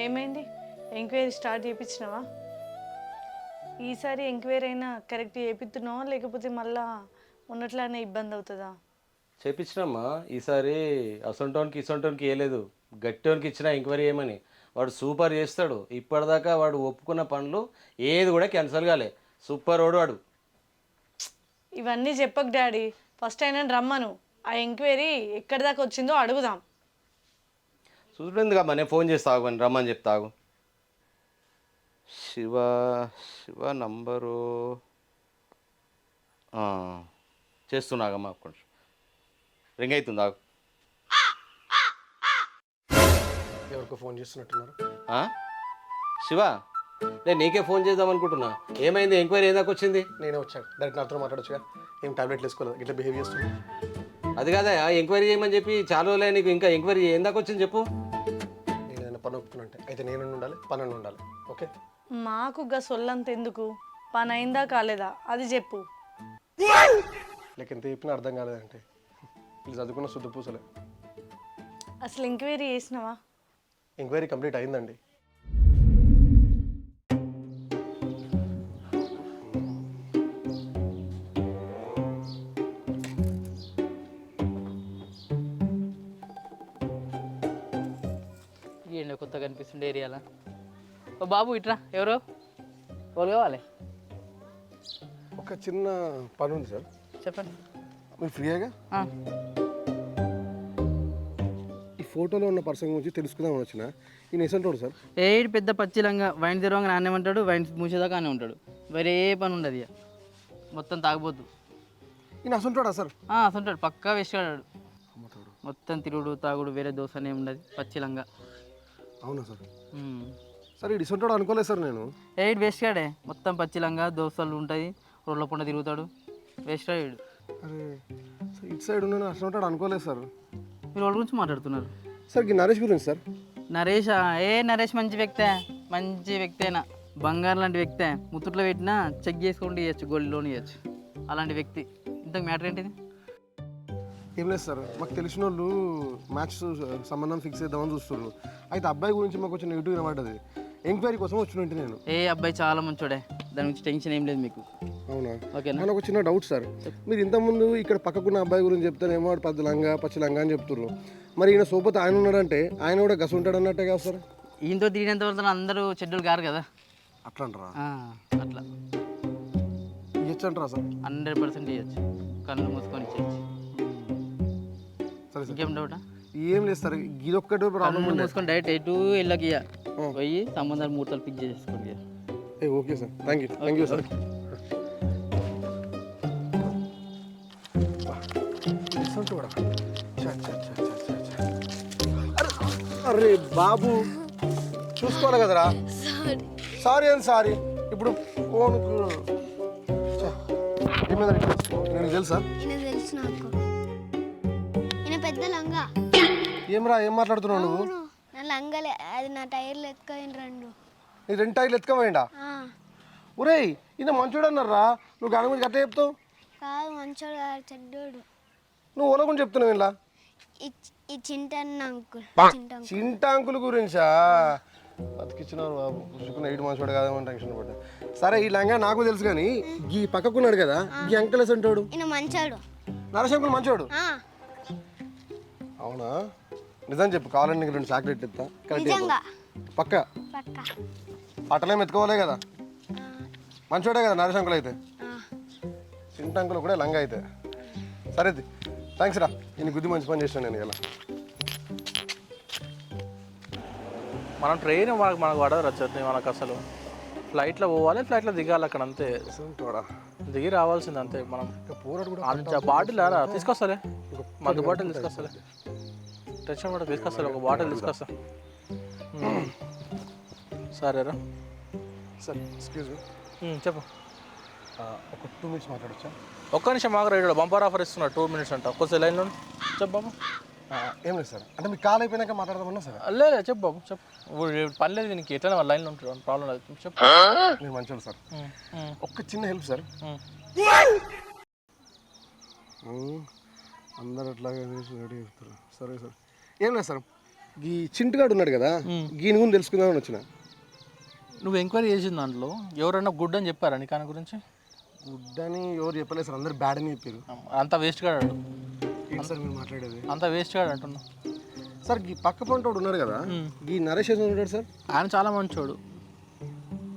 ఏమైంది? Enquiry start చేయించినావా? ఈసారి ఎంక్వైరీ అయినా కరెక్ట్ చేపిస్తున్నావా లేకపోతే మళ్ళా ఉన్నట్లానే ఇబ్బంది అవుతుందా? చేపించినమ్మా. ఈసారి అసొంటోనికి ఇసొంటోనికి వేయలేదు, గట్టోనికి ఇచ్చిన ఎంక్వైరీ చేయమని. వాడు సూపర్ చేస్తాడు. ఇప్పటిదాకా వాడు ఒప్పుకున్న పనులు ఏది కూడా క్యాన్సల్ కాలే. సూపర్ వాడు వాడు. ఇవన్నీ చెప్పకు డాడీ, ఫస్ట్ అయినా రమ్మను. ఆ ఎంక్వైరీ ఎక్కడి దాకా వచ్చిందో అడుగుదాం. చూడండిగా నేను ఫోన్ చేస్తాగు అని రమ్మని చెప్తాగు. శివ శివ నంబరు చేస్తున్నాగమ్మా, కొంచెం రింగ్ అవుతుంది ఆగు. ఎవరికో ఫోన్ చేస్తున్నట్టున్నారు. శివ, నేను నీకే ఫోన్ చేద్దాం అనుకుంటున్నా. ఏమైంది? ఎంక్వైరీ ఏం దాకా వచ్చింది? నేనే వచ్చాను, డైరెక్ట్ నాతో మాట్లాడొచ్చుగా. ఏం టాబ్లెట్లు వేసుకోలేదు, ఇట్లా బిహేవ్ చేస్తుంది. అది కాదా ఎంక్వైరీ చేయమని చెప్పి చాలా రోజులే, నీకు ఇంకా ఎంక్వైరీ ఏం దాకా వచ్చింది చెప్పు. నేను ఏదైనా పని ఒప్పుకున్నట్టే అయితే నేను ఉండాలి, పని ఉండాలి. ఓకే, మాకు గా సొల్లంత ఎందుకు? పని అయిందా కాలేదా అది చెప్పు. లేక ఎంత చెప్పినా అర్థం కాలేదంటే వీళ్ళు చదువుకున్న శుద్ధ పూసలే. అసలు ఎంక్వైరీ చేసినావా? ఎంక్వైరీ కంప్లీట్ అయిందండి. ఏంటో కొత్తగా కనిపిస్తుండే ఏరియాలో. ఓ బాబు ఇట్రా, ఎవరు కావాలి? ఒక చిన్న పని ఉంది సార్. చెప్పండి. మీరు ఫ్రీగా ఈ ఫోటోలో ఉన్న పర్సన్ గురించి తెలుసుకుందామని వచ్చిన. ఈయన ఎసంటోడు సార్? ఏడు పెద్ద పచ్చిలంగా వైన్ తెరవంగా నాన్నే ఉంటాడు, వైన్ మూసేదాకా అనే ఉంటాడు. వేరే ఏ పని ఉండదు ఇక, మొత్తం తాగబోద్దు. ఈయన అసంటోడా సార్? అసంటాడు, పక్కా వేసుకాడాడు. మొత్తం తిరుగుడు తాగుడు, వేరే దోశనే ఉండదు, పచ్చిలంగా. అవునా సార్? సార్ ఈ డిసంటోడు అనుకోలేదు సార్ నేను. ఏడు వేసుకాడే, మొత్తం పచ్చిలంగా దోశలు ఉంటుంది, రోడ్ల పంట తిరుగుతాడు, వేసుకాడు. అరే ఇటు సైడ్ ఉన్నాను, అసంటోడు అనుకోలేదు సార్. మీరు వాళ్ళ గురించి మాట్లాడుతున్నారు సార్? ఈ నరేష్ గురించి సార్. నరేష్ నరేష్ మంచి వ్యక్తే, మంచి వ్యక్తేనా, బంగారం లాంటి వ్యక్తే. ముత్తుట్లో పెట్టినా చెక్ చేసుకుంటూ ఇవ్వచ్చు, గోల్డ్ లోన్ ఇవ్వచ్చు, అలాంటి వ్యక్తి. ఇంతకు మ్యాటర్ ఏంటిది? ఏం లేదు సార్, మాకు తెలిసిన వాళ్ళు మ్యాచ్ సంబంధం ఫిక్స్ చేద్దామని చూస్తున్నారు. అయితే అబ్బాయి గురించి మాకు కొంచెం నెగిటివ్ వినబడ్డది. ఎంక్వైరీ కోసం వచ్చినట్టు నేను. అబ్బాయి చాలా మంచోడే, దాని గురించి టెన్షన్ ఏం లేదు మీకు. అవునా? ఓకేనా? నాకు ఒక చిన్న డౌట్ సార్. మీరు ఇంతకుముందు ఇక్కడ పక్కకున్న అబ్బాయి గురించి చెప్తానేమో వాడు పెద్ద లంగా పచ్చి లంగా అని చెప్తున్నారు. మరి ఈయన సోపతి ఆయన ఉన్నాడంటే ఆయన కూడా గస ఉంటాడు అన్నట్టే కదా సార్? ఈయనతో తిరిగినంత వరకు అందరూ చెడ్డలు కారు కదా. అట్లా అంటారా? అట్లా ఇవ్వచ్చు అంటారా సార్? 100% ఇవ్వచ్చు, కళ్ళు మూసుకొని ఇచ్చేయచ్చు. సరే సార్, ఇంకేం డౌటా? ఏం లేదు సార్, ఇది ఒక్కటే ప్రాబ్లం. మూసుకొని డైరెక్ట్ ఎటు వెళ్ళకి పోయి సంబంధాలు ముహూర్తాలు ఫిక్స్ చేసుకోండి. Okay sir, thank you sir. అరే బాబు, చూసుకోవాలి కదరా. సారీ అని సారీ. ఇప్పుడు ఫోన్కు నేను తెలుసా? తెలుసు నాకు. పెద్ద లంగా. ఏమరా, ఏం మాట్లాడుతున్నావు నువ్వు? నా లంగలే, అది నా టైర్లు ఎత్తుకోయింది రెండు. నీ రెండు టైర్లు ఎత్తుకోపోయిందా? ఒరేయ్ ఈయన మంచోడు అన్నారా, నువ్వు గాని గురించి అట్లా చెప్తావు? కాదు, మంచోడు కాదు, చెడ్డోడు. నువ్వు ఓల గురించి చెప్తున్నావు ఇలా? ఈ చింటన్న అంకుల్. చింట అంకుల్ గురించా? బతికిచ్చినారు బాబు, పుచ్చుకున్న ఏడు మంచోడు కాదేమో టెన్షన్ పడ్డా. సరే, ఈ లంగా నాకు తెలుసు కానీ ఈ పక్కకున్నాడు కదా, ఈ అంకుల్ ఎస్ అంటాడు? ఈయన మంచోడు. నరేష్ అంకుల్ మంచోడు? అవునా? నిజం చెప్పు, కావాలండి నీకు 2 చాక్లెట్ ఇస్తా. పక్క అట్టలేం ఎత్తుకోవాలే కదా. మంచోడే కదా నరేష్ అంకుల్ అయితే. చింట అంకుల్ కూడా లంగా అయితే. సరే థ్యాంక్స్ రా, నేను గుద్ది మంచి పని చేసాను నేను ఇలా. మనం ట్రైన్ మనకు పడదు రచ్చని, మనకు అసలు ఫ్లైట్లో పోవాలి, ఫ్లైట్లో దిగాలి అక్కడ అంతే. దిగి రావాల్సింది అంతే. మనం బాటిల్ తీసుకొస్తాలే, మందు బాటిల్ తీసుకొస్తాలే, టెన్షన్ కూడా తీసుకొస్తాలే, ఒక బాటిల్ తీసుకొస్తా. సరేరా. సరే, ఎక్స్క్యూజ్ మీ. చెప్పు. ఒక 2 minutes మాట్లాడచ్చా? ఒక్క నిమిషం మాకు రైడ్ బంపర్ ఆఫర్ ఇస్తున్నా, 2 minutes అంట. ఒక్కసారి లైన్లో చెప్పు బాబు. ఏం లేదు సార్, అంటే మీకు కాల్ అయిపోయినాక మాట్లాడదామన్నా సార్? లేదు చెప్పు బాబు, చెప్పు. పని లేదు నీకు, ఎట్లా లైన్లో ఉంటాడు, ప్రాబ్లం లేదు, చెప్పు. మీరు మంచిగా సార్. ఒక్క చిన్న హెల్ప్ సార్. అందరు అట్లాగే రెడీ చెప్తారు. సరే సార్, ఏం లేదు సార్, ఈ చింటుగాడు ఉన్నాడు కదా గీని గురించి తెలుసుకుందామని వచ్చిన. నువ్వు ఎంక్వైరీ చేసిన దాంట్లో ఎవరైనా గుడ్ అని చెప్పారా నీకు ఆయన గురించి? గుడ్ అని ఎవరు చెప్పలేదు సార్, అందరు బ్యాడ్ అని చెప్పారు. అంత వేస్ట్ గాడు ఏంటి సార్ మీరు మాట్లాడేది? అంత వేస్ట్ గాడు అంటున్నా. సార్ ఈ పక్క పంటోడు ఉన్నారు కదా ఈ నరేష్ అని ఉన్నాడు సార్. ఆయన చాలా మంచోడు.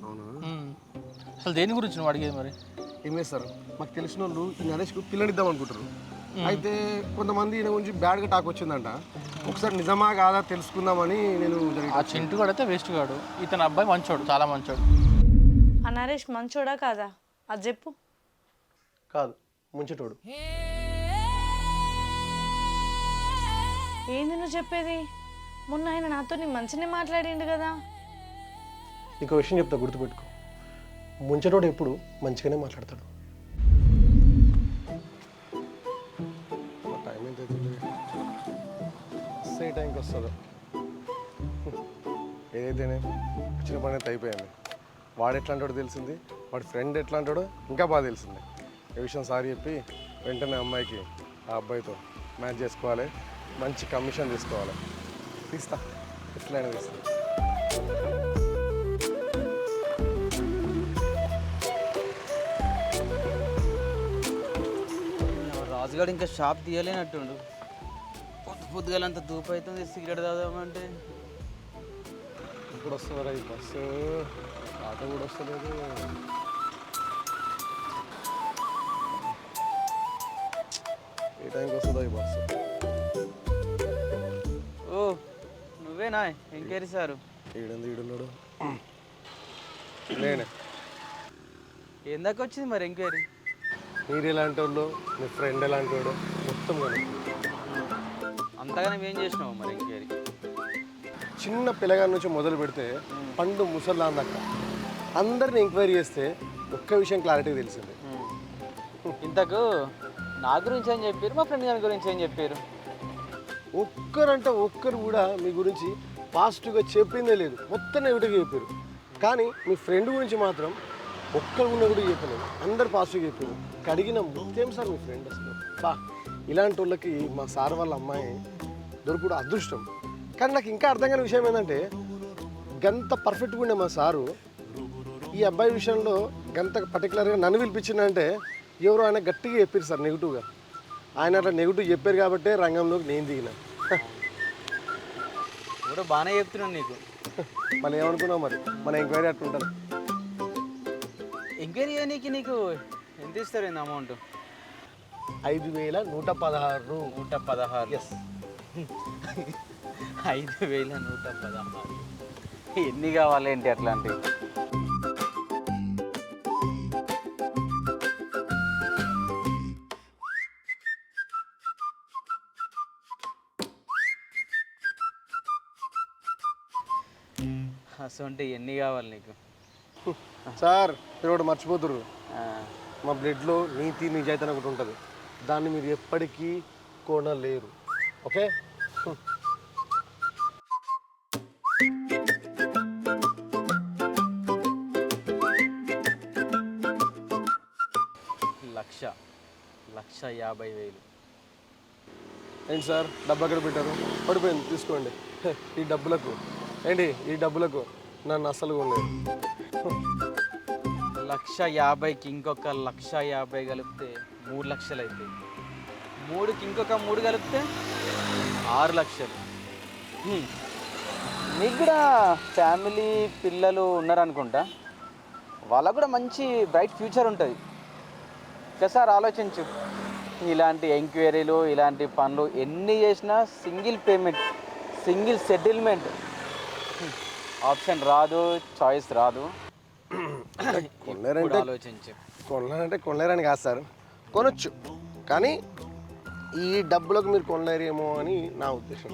అవునా? అసలు దేని గురించి నువ్వు అడిగేది మరి? ఏం లేదు సార్, మాకు తెలిసిన వాళ్ళు ఈ నరేష్కు పిల్లనిద్దాం అనుకుంటారు. అయితే కొంతమంది ఈయన గురించి బ్యాడ్గా టాక్ వచ్చిందంట. ఒకసారి నిజమా కాదా తెలుసుకుందామని నేను ఆ చింటు గాడు అయితే వేస్ట్ గాడు. ఇతని అబ్బాయి మంచోడు, చాలా మంచోడు. ఆ నరేష్ మంచోడా కాదా అది చెప్పు. కాదు ముంచెటోడు. ఏంది నువ్వు చెప్పేది? మొన్న ఆయన నాతో మంచినే మాట్లాడిండు కదా. నీకు విషయం చెప్తా, గుర్తుపెట్టుకో. ముంచెటోడు ఎప్పుడు మంచిగానే మాట్లాడతాడు. టైం ఎంత అవుతుంది? టైంకి వస్తుందో ఏదైతేనే వచ్చిన పని అయితే అయిపోయింది. వాడు ఎట్లా అంటాడో తెలిసింది, వాడి ఫ్రెండ్ ఎట్లా అంటాడో ఇంకా బాగా తెలిసింది. ఈ విషయం సారి చెప్పి వెంటనే అమ్మాయికి ఆ అబ్బాయితో మ్యాచ్ చేసుకోవాలి, మంచి కమిషన్ తీసుకోవాలి. తీస్తా, ఎట్లయినా తీస్తా. రాజుగాడు ఇంకా షాప్ తీయలేనట్టుండు. పొద్దుగాలంత దూపు అవుతుంది, సిగరెట్ తాదామంటే. ఇప్పుడు వస్తుందా ఈ బస్సు? ఆటో కూడా వస్తలేదు. ఏ టైంకి వస్తుందా ఈ బస్సు? ఓ నువ్వేనా ఎంక్వైరీ సారు? ఈడున్నాడు. నేనే. ఎందాక వచ్చింది మరి ఎంక్వైరీ? మీరు ఎలాంటి వాళ్ళు, మీ ఫ్రెండ్ ఎలాంటి వాడు మొత్తం కానీ అంతగానే ఏం చేసినావు మరి ఎంక్వైరీ? చిన్న పిల్లగాడి నుంచి మొదలు పెడితే పండు ముసల్లాన్ దాకా అందరిని ఎంక్వైరీ చేస్తే ఒక్క విషయం క్లారిటీ తెలిసింది. ఇంతకు నా గురించి ఏం చెప్పారు, మా ఫ్రెండ్ గారి గురించి ఏం చెప్పారు? ఒక్కరంటే ఒక్కరు కూడా మీ గురించి పాజిటివ్గా చెప్పిందే లేదు, మొత్తం నెగిటివ్గా చెప్పారు. కానీ మీ ఫ్రెండ్ గురించి మాత్రం ఒక్కరు ఉన్న కూడా చెప్పలేదు, అందరు పాజిటివ్గా చెప్పారు. కడిగిన ముత్యం సార్ మీ ఫ్రెండ్ అసలు. బా, ఇలాంటి వాళ్ళకి మా సార్ వాళ్ళ అమ్మాయి దొరుకుడు అదృష్టం. కానీ నాకు ఇంకా అర్థం కాని విషయం ఏంటంటే గంత పర్ఫెక్ట్గా ఉండే మా సారు ఈ అబ్బాయి విషయంలో గంత పర్టికులర్గా నన్ను పిలిపించిందంటే ఎవరో ఆయన గట్టిగా చెప్పారు సార్ నెగిటివ్గా. ఆయన అట్లా నెగిటివ్ చెప్పారు కాబట్టే రంగంలోకి నేను దిగిన. కూడా బాగానే చెప్తున్నాను నీకు. మనం ఏమనుకున్నావు మరి, మన ఎంక్వైరీ అట్లా ఉంటుంది. ఎంక్వైరీ చేయనీకి నీకు ఎంత ఇస్తారు ఏంది అమౌంట్? 5,116. 116. ఎస్. 5,116. ఎన్ని కావాలేంటి అట్లాంటివి? అసలు ఎన్ని కావాలి నీకు? సార్ మీరు ఒకటి మర్చిపోతుర్రు, మా బ్లడ్లో నీతి నిజాయితీ అని ఒకటి ఉంటుంది. దాన్ని మీరు ఎప్పటికీ కొనలేరు. ఓకే? లక్ష 1,50,000. ఏంటి సార్ డబ్బు ఎక్కడ పెట్టారు? పడిపోయింది, తీసుకోండి. ఈ డబ్బులకు ఏంటి, ఈ డబ్బులకు నన్ను అస్సలు కొనలేదు. 1,50,000కి ఇంకొక 1,50,000 కలిపితే 3 లక్షలు అవుతాయి. 3కి ఇంకొక 3 కలిపితే 6 లక్షలు. నీకు కూడా ఫ్యామిలీ పిల్లలు ఉన్నారనుకుంటా, వాళ్ళకు కూడా మంచి బ్రైట్ ఫ్యూచర్ ఉంటుంది. ఒకసారి ఆలోచించు. ఇలాంటి ఎంక్వైరీలు, ఇలాంటి పనులు ఎన్ని చేసినా single payment, single settlement, option రాదు, చాయిస్ రాదు. కొనలేరంటే ఆలోచించు. కొనలేరని కాదు సార్, కొనొచ్చు. కానీ ఈ డబ్బులకు మీరు కొనలేరేమో అని నా ఉద్దేశం.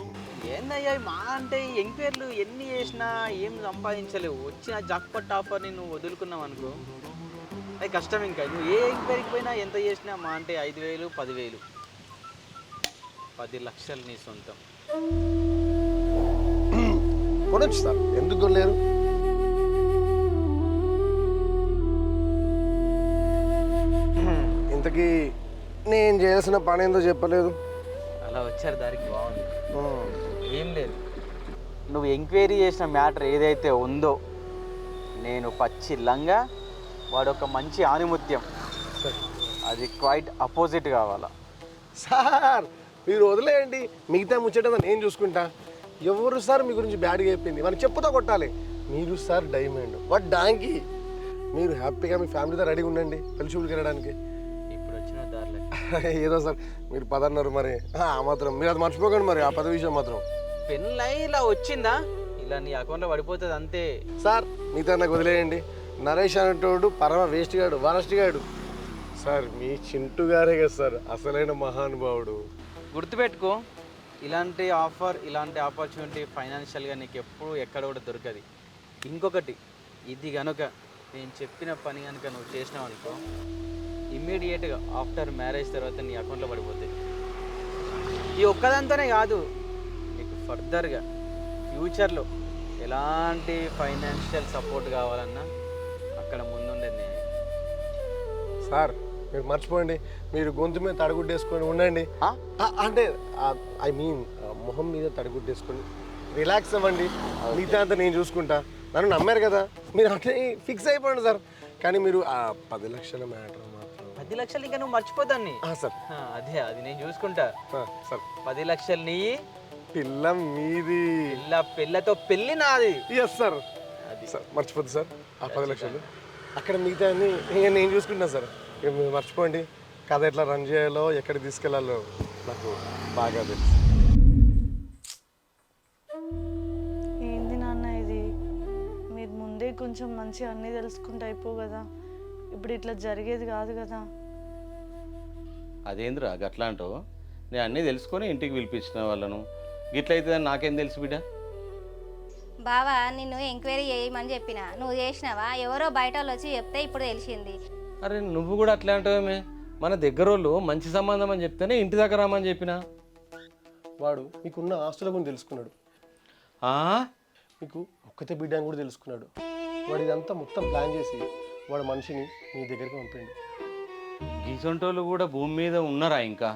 ఏందయ్యా మా అంటే ఎంక్వైరీలు ఎన్ని చేసినా ఏం సంపాదించలేవు. వచ్చిన జాక్పాట్ ఆఫర్ని నువ్వు వదులుకున్నావు అనుకో, అది కష్టం. ఇంకా నువ్వు ఏ ఎంక్వైరీకి పోయినా ఎంత చేసినా మా అంటే 5,000, 10,000, 10 లక్షలు నీ సొంతం. కొనొచ్చు సార్, ఎందుకు కొనలేరు? ఇంతకీ నేను చేయాల్సిన పని ఏందో చెప్పలేదు. అలా వచ్చారు దారికి, బాగుంది. ఏం లేదు, నువ్వు ఎంక్వైరీ చేసిన మ్యాటర్ ఏదైతే ఉందో నేను పచ్చిల్లంగా వాడు ఒక మంచి ఆనిముత్యం, అది క్వైట్ అపోజిట్ కావాలా. సార్ మీరు వదిలేయండి, మిగతా ముచ్చట నేను చూసుకుంటా. ఎవరు సార్ మీ గురించి బ్యాడ్గా చెప్పింది? మనం చెప్పుతో కొట్టాలి. మీరు సార్ డైమండ్, వాట్ డాంకి. మీరు హ్యాపీగా మీ ఫ్యామిలీతో రెడీగా ఉండండి పెళ్లి చూపులకు వెళ్ళడానికి. ఇప్పుడు వచ్చిన దారిలో ఏదో సార్ మీరు 10 అన్నారు మరి, ఆ మాత్రం మీరు అది మర్చిపోకండి మరి, ఆ 10 విషయం మాత్రం. పెళ్ళై ఇలా వచ్చిందా, ఇలా నీ అకౌంట్లో పడిపోతుంది అంతే. సార్ మిగతా నాకు వదిలేయండి. నరేష్ అనేటోడు పరమ వేస్ట్ గాడు, వరస్ట్ గాడు. సార్ మీ చింటూ గారే కదా సార్ అసలైన మహానుభావుడు. గుర్తుపెట్టుకో, ఇలాంటి ఆఫర్, ఇలాంటి ఆపర్చునిటీ ఫైనాన్షియల్గా నీకు ఎప్పుడు ఎక్కడ కూడా దొరకదు. ఇంకొకటి, ఇది కనుక నేను చెప్పిన పని కనుక నువ్వు చేసినావు అనుకో, ఇమ్మీడియట్గా ఆఫ్టర్ మ్యారేజ్ తర్వాత నీ అకౌంట్లో పడిపోతాయి. ఈ ఒక్కదంతానే కాదు, నీకు ఫర్దర్గా ఫ్యూచర్లో ఎలాంటి ఫైనాన్షియల్ సపోర్ట్ కావాలన్నా అక్కడ ముందుండేది నేను. సార్ మీరు మర్చిపోండి, మీరు గొంతు మీద తడగుడ్డేసుకొని ఉండండి. అంటే ఐ మీన్ మొహం మీద తడగుడ్డేసుకొని రిలాక్స్ అవ్వండి. మిగతా అంతా నేను చూసుకుంటా. నన్ను నమ్మారు కదా, మీరు అంటే ఫిక్స్ అయిపోండి సార్. కానీ మీరు ఆ 10 లక్షల మ్యాటర్ మాత్రం. 10 లక్షలు ఇంకా నువ్వు మర్చిపోతాన్ని. సార్ అదే, అది నేను చూసుకుంటా. సార్ 10 లక్షలు నీ, పిల్ల మీది, పిల్లతో పెళ్ళి నాది. Yes sir. సార్ మర్చిపోద్దు సార్ ఆ 10 లక్షలు. అక్కడ మిగతా అన్ని నేను చూసుకుంటున్నా సార్. ఇక మీరు మర్చిపోండి. కథ ఎట్లా రన్ చేయాలో, ఎక్కడికి తీసుకెళ్లాలో నాకు బాగా తెలుసు. ఏంది నాన్న ఇది? మీరు ముందే కొంచెం మంచిగా అన్నీ తెలుసుకుంటే అయిపో కదా, ఇప్పుడు ఇట్లా జరిగేది కాదు కదా. అదేంద్రా గట్లా అంటావు? నేను అన్నీ తెలుసుకొని ఇంటికి పిలిపించిన వాళ్ళను, గిట్లయితే నాకేం తెలుసు బిడ్డ? బావా నిన్ను ఎంక్వైరీ చేయమని చెప్పిన, నువ్వు చేసినావా? ఎవరో బయట వాళ్ళు వచ్చి చెప్తే ఇప్పుడు తెలిసింది. అరే నువ్వు కూడా అట్లా అంటావేమే? మన దగ్గర వాళ్ళు మంచి సంబంధం అని చెప్తేనే ఇంటి దగ్గర రామని చెప్పిన. వాడు మీకున్న ఆస్తుల గురించి తెలుసుకున్నాడు, ఆ? మీకు ఒక్కతే బిడ్డ అని కూడా తెలుసుకున్నాడు. వాడు ఇదంతా మొత్తం ప్లాన్ చేసి వాడు మనిషిని మీ దగ్గరికి పంపిండు. గీసొంటోళ్ళు కూడా భూమి మీద ఉన్నారా ఇంకా?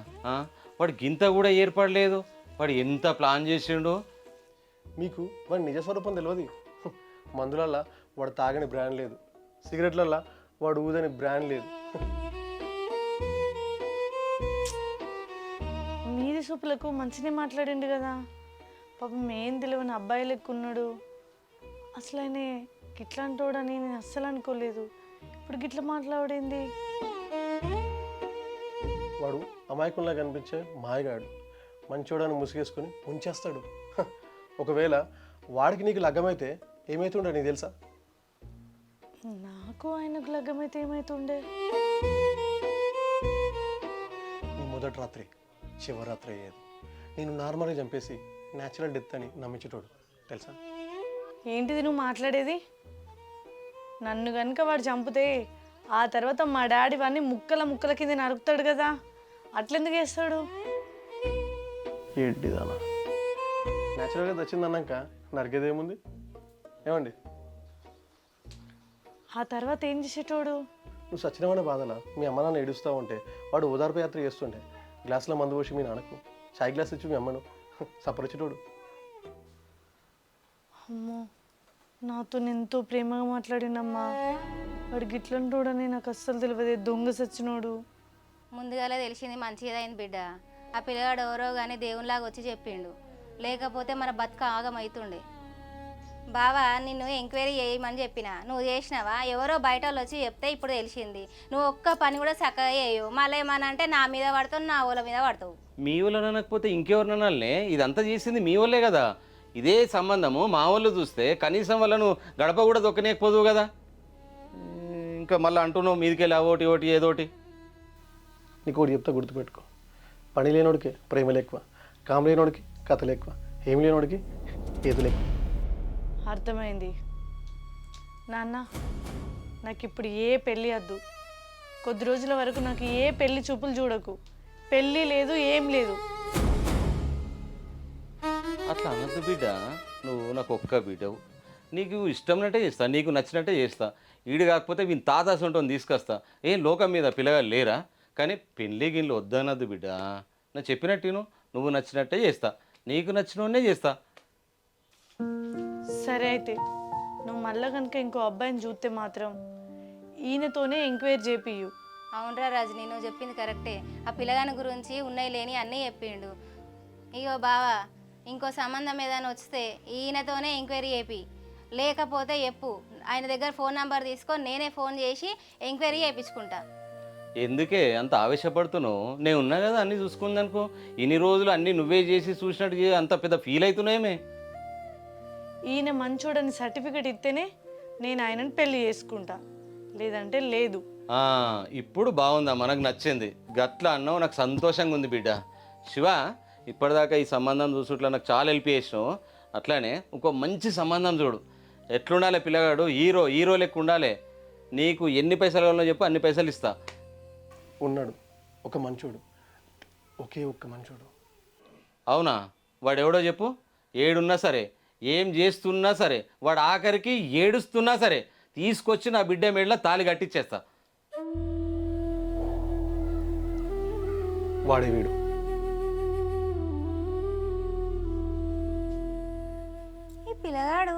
వాడు గింత కూడా ఏర్పడలేదు. వాడు ఎంత ప్లాన్ చేసిండో. మీకు వాడి నిజస్వరూపం తెలియదు. మందులల్లా వాడు తాగని బ్రాండ్ లేదు, సిగరెట్లల్లా వాడు ఊదని బ్రాండ్ లేదు. మీది సూపులకు మంచినే మాట్లాడిండు కదా. పాపం ఏం తెలియని అబ్బాయి లెక్క ఉన్నాడు. అసలు ఆయన గిట్లా అంటాడని నేను అస్సలు అనుకోలేదు. ఇప్పుడు గిట్లా మాట్లాడింది. వాడు అమాయకుల్లా కనిపించే మాయగాడు, మంచోడని ముసుగేసుకొని ఉంచేస్తాడు. ఒకవేళ వాడికి నీకు లగ్గమైతే ఏమైతుండే నీకు తెలుసా? నాకు ఆయనకు లగ్గమైతే ఏమైతుండే? నీ మొదటి రాత్రి శివరాత్రి అయ్యేది. నేను నార్మల్గా చంపేసి న్యాచురల్ డెత్ అని నమ్మించేటోడు తెలుసా? ఏంటిది నువ్వు మాట్లాడేది? నన్ను కనుక వాడు చంపితే ఆ తర్వాత మా డాడీ వాడిని ముక్కల కింద నరుకుతాడు కదా, అట్లెందుకు చేస్తాడు? ఏంటిదానా న్యాచురల్గా తెచ్చిందన్నాక నరికేదేముంది? ఏమండి ఆ తర్వాత ఏం చేసేటోడు? నువ్వు సచ్చినవాడే బాధలా మీ అమ్మ నాన్న ఏడుస్తూ ఉంటే వాడు ఓదార్పు యాత్ర చేస్తుండే. గ్లాసులో మందు పోసి మీ నాన్నకు చాయ్ గ్లాస్ ఇచ్చి మీ అమ్మను సపరిచేటోడు. అమ్మో, నాతో ఎంతో ప్రేమగా మాట్లాడినమ్మా. వాడు గిట్లంటోడని నాకు అస్సలు తెలియదు. దొంగ సచ్చినోడు. ముందుగానే తెలిసింది మంచిగా అయింది బిడ్డ. ఆ పిల్లగాడు ఎవరో కానీ దేవునిలాగా వచ్చి చెప్పిండు, లేకపోతే మన బతుక ఆగమవుతుండే. బావా నిన్ను ఎంక్వైరీ చేయమని చెప్పిన, నువ్వు చేసినావా? ఎవరో బయట వాళ్ళు వచ్చి చెప్తే ఇప్పుడు తెలిసింది. నువ్వు ఒక్క పని కూడా చక్కగా చేయవు. మళ్ళీ ఏమనంటే నా మీద పడతావు, నా ఊళ్ళ మీద పడతావు. మీ వాళ్ళు అనకపోతే ఇంకెవరినన్నాలే? ఇదంతా చేసింది మీ వాళ్ళే కదా. ఇదే సంబంధము మా వాళ్ళు చూస్తే కనీసం వాళ్ళను గడప కూడా దొక్కనేకపోదువు కదా. ఇంకా మళ్ళీ అంటున్నావు మీదికెళ్ళి ఓటి ఓటి ఏదోటి. నీకు ఒకటి చెప్తా గుర్తుపెట్టుకో, పని లేనోడికి ప్రేమలు ఎక్కువ, కామ లేనోడికి కథలు ఎక్కువ, ఏం లేనోడికి ఏదులు ఎక్కువ. అర్థమైంది నాన్న. నాకు ఇప్పుడు ఏ పెళ్ళి వద్దు. కొద్ది రోజుల వరకు నాకు ఏ పెళ్లి చూపులు చూడకు. పెళ్ళి లేదు, ఏం లేదు. అట్లా అనద్దు బిడ్డ. నువ్వు నాకు ఒక్క బిడ్డవు, నీకు ఇష్టమైనట్టే చేస్తా, నీకు నచ్చినట్టే చేస్తా. ఈడు కాకపోతే వీని తాత సొంటని తీసుకొస్తా. ఏం లోకం మీద పిల్లగాలు లేరా? కానీ పెళ్ళి గిన్నెలు వద్దనద్దు బిడ్డ. నేను చెప్పినట్టు నువ్వు నచ్చినట్టే చేస్తా, నీకు నచ్చినోనే చేస్తా. సరే అయితే నువ్వు మళ్ళా కనుక ఇంకో అబ్బాయిని చూస్తే మాత్రం ఈయనతోనే ఎంక్వైరీ చేపియు. అవునరా రజని, నువ్వు చెప్పింది కరెక్టే. ఆ పిల్లగాని గురించి ఉన్నాయి లేని అన్నీ చెప్పిండు. ఇగో బావా, ఇంకో సంబంధం ఏదైనా వస్తే ఈయనతోనే ఎంక్వైరీ చేపి, లేకపోతే చెప్పు, ఆయన దగ్గర ఫోన్ నెంబర్ తీసుకొని నేనే ఫోన్ చేసి ఎంక్వైరీ చేయించుకుంటా. ఎందుకే అంత ఆవేశపడుతున్నావు? నేను ఉన్నా కదా అన్నీ చూసుకుందనుకో. ఇన్ని రోజులు అన్నీ నువ్వే చేసి చూసినట్టు అంత పెద్ద ఫీల్ అవుతున్నాయేమే. ఈయన మంచోడని సర్టిఫికెట్ ఇస్తేనే నేను ఆయనను పెళ్లి చేసుకుంటా, లేదంటే లేదు. ఇప్పుడు బాగుందా, మనకు నచ్చింది. గట్ల అన్నావు, నాకు సంతోషంగా ఉంది బిడ్డ. శివ, ఇప్పటిదాకా ఈ సంబంధం చూసుట్లా నాకు చాలా హెల్ప్ చేసినావు. అట్లానే ఇంకో మంచి సంబంధం చూడు. ఎట్లుండాలి పిల్లగాడు? హీరో లెక్క ఉండాలి. నీకు ఎన్ని పైసలు కావాలో చెప్పు, అన్ని పైసలు ఇస్తా. ఉన్నాడు ఒక మంచోడు, ఒకే ఒక్క మంచోడు. అవునా? వాడెవడో చెప్పు. ఏడున్నా సరే, ఏం చేస్తున్నా సరే, వాడు ఆఖరికి ఏడుస్తున్నా సరే తీసుకొచ్చి నా బిడ్డ మెడలో తాళి కట్టించేస్తా. వాడే వీడు. ఈ పిల్లగాడు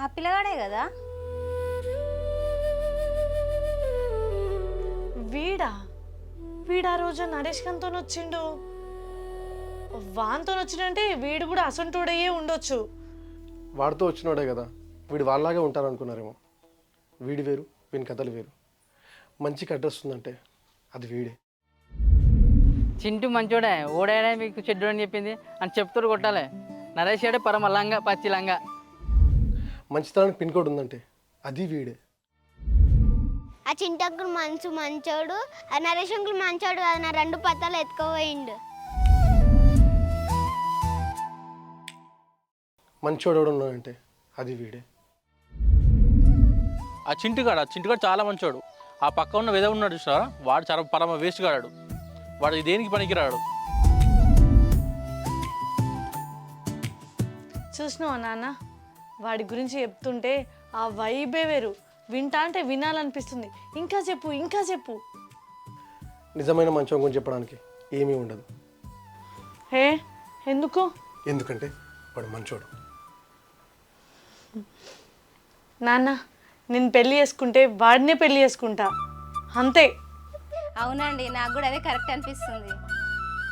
ఆ పిల్లగాడే కదా? వీడా రోజు నరేష్ ఖాన్తో వచ్చిండు. వాన్తో వచ్చిందంటే వీడు కూడా అసంటోడయ్యే ఉండొచ్చు. వాడితో వచ్చినోడే కదా, వీడు వాళ్ళలాగే ఉంటారనుకున్నారేమో. వీడి వేరు, వీని కథలు వేరు. మంచికి అడ్రస్ ఉందంటే అది వీడే. చింటూ మంచోడే, ఓడాడే మీకు చెడ్డు అని చెప్పింది అని చెప్తాడు కొట్టాలి. నరేష్ గాడే పరమ లంగా పచ్చి లంగా. మంచితనానికి పిన్ కోడ్ ఉందంటే అది వీడే. ఆ చింటంకులు మంచోడు, ఆ నరేష్ అంకుల్ మంచోడు కదా, నా 2 పత్తాలు ఎత్తుకోపోయిండు. మంచోడు ఉన్నాడంటే అది వీడే. ఆ చింటుగాడు చాలా మంచోడు. ఆ పక్క ఉన్న విధ ఉన్నాడు చూసారా, వాడు చాలా పరమ వేస్ట్ గాడు. వాడు దేనికి పనికిరాడు. చూసినావా నాన్న, వాడి గురించి చెప్తుంటే ఆ వైబే వేరు. వింటా అంటే వినాలనిపిస్తుంది. ఇంకా చెప్పు. నిజమైన మంచం గురించి చెప్పడానికి ఏమీ ఉండదు. హే, ఎందుకు? ఎందుకంటే వాడు మంచోడు. నాన్న, నేను పెళ్లి చేసుకుంటే వాడినే పెళ్లి చేసుకుంటా, అంతే. అవునండి, నాకు కూడా అదే కరెక్ట్ అనిపిస్తుంది.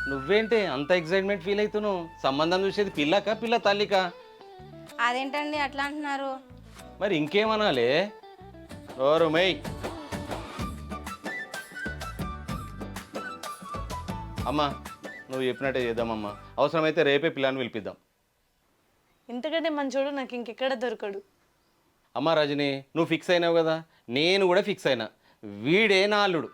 నువ్వేంటి అంత ఎక్సైట్మెంట్ ఫీల్ అవుతున్నావు? సంబంధం చూసేది పిల్ల తల్లికా? అదేంటండి అట్లా అంటున్నారు? మరి ఇంకేమనాలి? ఓరుమై అమ్మా, నువ్వు చెప్పినట్టే చేద్దామమ్మా. అవసరమైతే రేపే పిల్లని పిలిపిద్దాం. ఇంతకంటే మంచోడు నాకు ఇంకెక్కడ దొరకడు. అమ్మా రజని, నువ్వు ఫిక్స్ అయినావు కదా, నేను కూడా ఫిక్స్ అయినా. వీడే నా అల్లుడు.